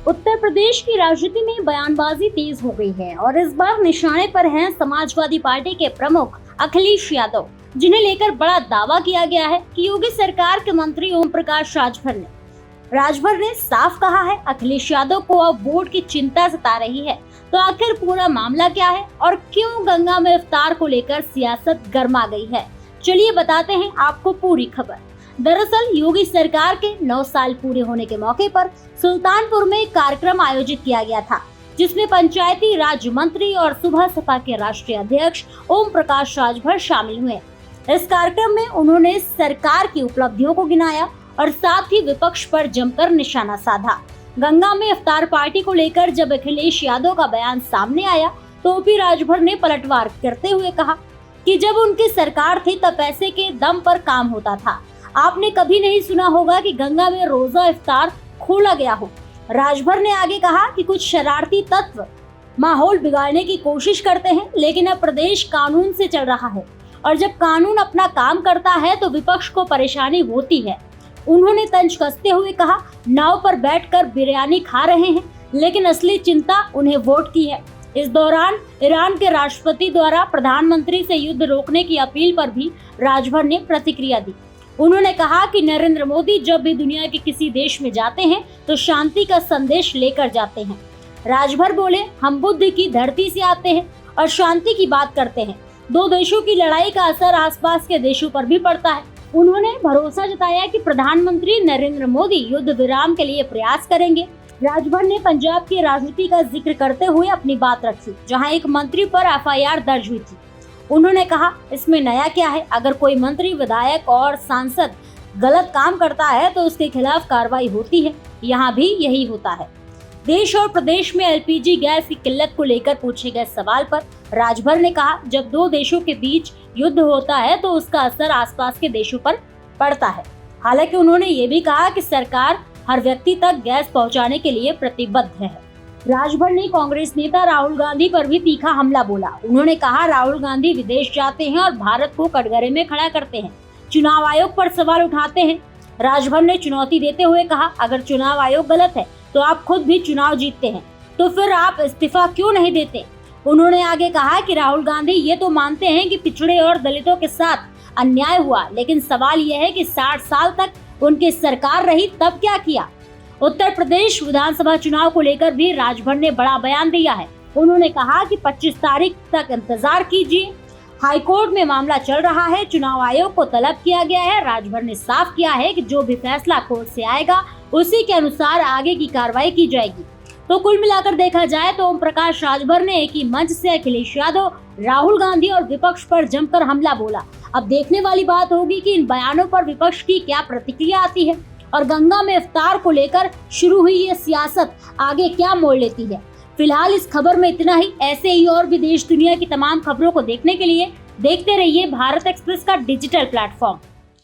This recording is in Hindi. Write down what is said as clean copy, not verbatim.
उत्तर प्रदेश की राजनीति में बयानबाजी तेज हो गई है और इस बार निशाने पर हैं समाजवादी पार्टी के प्रमुख अखिलेश यादव, जिन्हें लेकर बड़ा दावा किया गया है कि योगी सरकार के मंत्री ओम प्रकाश राजभर ने साफ कहा है अखिलेश यादव को अब वोट की चिंता सता रही है। तो आखिर पूरा मामला क्या है और क्यों गंगा में इफ्तार को लेकर सियासत गर्मा गई है, चलिए बताते हैं आपको पूरी खबर। दरअसल योगी सरकार के 9 साल पूरे होने के मौके पर सुल्तानपुर में एक कार्यक्रम आयोजित किया गया था, जिसमें पंचायती राज मंत्री और सुबह सपा के राष्ट्रीय अध्यक्ष ओम प्रकाश राजभर शामिल हुए। इस कार्यक्रम में उन्होंने सरकार की उपलब्धियों को गिनाया और साथ ही विपक्ष पर जमकर निशाना साधा। गंगा में इफ्तार पार्टी को लेकर जब अखिलेश यादव का बयान सामने आया तो ओपी राजभर ने पलटवार करते हुए कहा कि जब उनकी सरकार थी तब पैसे के दम पर काम होता था। आपने कभी नहीं सुना होगा कि गंगा में रोजा इफ्तार खोला गया हो। राजभर ने आगे कहा कि कुछ शरारती तत्व माहौल बिगाड़ने की कोशिश करते हैं, लेकिन अब प्रदेश कानून से चल रहा है और जब कानून अपना काम करता है तो विपक्ष को परेशानी होती है। उन्होंने तंज कसते हुए कहा, नाव पर बैठकर बिरयानी खा रहे हैं, लेकिन असली चिंता उन्हें वोट की है। इस दौरान ईरान के राष्ट्रपति द्वारा प्रधानमंत्री से युद्ध रोकने की अपील पर भी राजभर ने प्रतिक्रिया दी। उन्होंने कहा कि नरेंद्र मोदी जब भी दुनिया के किसी देश में जाते हैं तो शांति का संदेश लेकर जाते हैं। राजभर बोले, हम बुद्ध की धरती से आते हैं और शांति की बात करते हैं। 2 देशों की लड़ाई का असर आसपास के देशों पर भी पड़ता है। उन्होंने भरोसा जताया कि प्रधानमंत्री नरेंद्र मोदी युद्ध विराम के लिए प्रयास करेंगे। राजभर ने पंजाब की राजनीति का जिक्र करते हुए अपनी बात रखी, जहां एक मंत्री पर एफआईआर दर्ज हुई थी। उन्होंने कहा, इसमें नया क्या है? अगर कोई मंत्री, विधायक और सांसद गलत काम करता है तो उसके खिलाफ कार्रवाई होती है। यहाँ भी यही होता है। देश और प्रदेश में एलपीजी गैस की किल्लत को लेकर पूछे गए सवाल पर राजभर ने कहा, जब 2 देशों के बीच युद्ध होता है तो उसका असर आसपास के देशों पर पड़ता है। हालांकि उन्होंने ये भी कहा कि सरकार हर व्यक्ति तक गैस पहुंचाने के लिए प्रतिबद्ध है। राजभर ने कांग्रेस नेता राहुल गांधी पर भी तीखा हमला बोला। उन्होंने कहा, राहुल गांधी विदेश जाते हैं और भारत को कटघरे में खड़ा करते हैं, चुनाव आयोग पर सवाल उठाते हैं। राजभर ने चुनौती देते हुए कहा, अगर चुनाव आयोग गलत है तो आप खुद भी चुनाव जीतते हैं, तो फिर आप इस्तीफा क्यों नहीं देते? उन्होंने आगे कहा कि राहुल गांधी ये तो मानते हैं कि पिछड़े और दलितों के साथ अन्याय हुआ, लेकिन सवाल यह है कि 60 साल तक उनकी सरकार रही, तब क्या किया? उत्तर प्रदेश विधानसभा चुनाव को लेकर भी राजभर ने बड़ा बयान दिया है। उन्होंने कहा कि 25 तारीख तक इंतजार कीजिए, हाईकोर्ट में मामला चल रहा है, चुनाव आयोग को तलब किया गया है। राजभर ने साफ किया है कि जो भी फैसला कोर्ट से आएगा उसी के अनुसार आगे की कार्रवाई की जाएगी। तो कुल मिलाकर देखा जाए तो ओम प्रकाश राजभर ने एक ही मंच से अखिलेश यादव, राहुल गांधी और विपक्ष पर जमकर हमला बोला। अब देखने वाली बात होगी कि इन बयानों पर विपक्ष की क्या प्रतिक्रिया आती है और गंगा में इफ्तार को लेकर शुरू हुई ये सियासत आगे क्या मोड़ लेती है। फिलहाल इस खबर में इतना ही। ऐसे ही और भी देश दुनिया की तमाम खबरों को देखने के लिए देखते रहिए भारत एक्सप्रेस का डिजिटल प्लेटफॉर्म।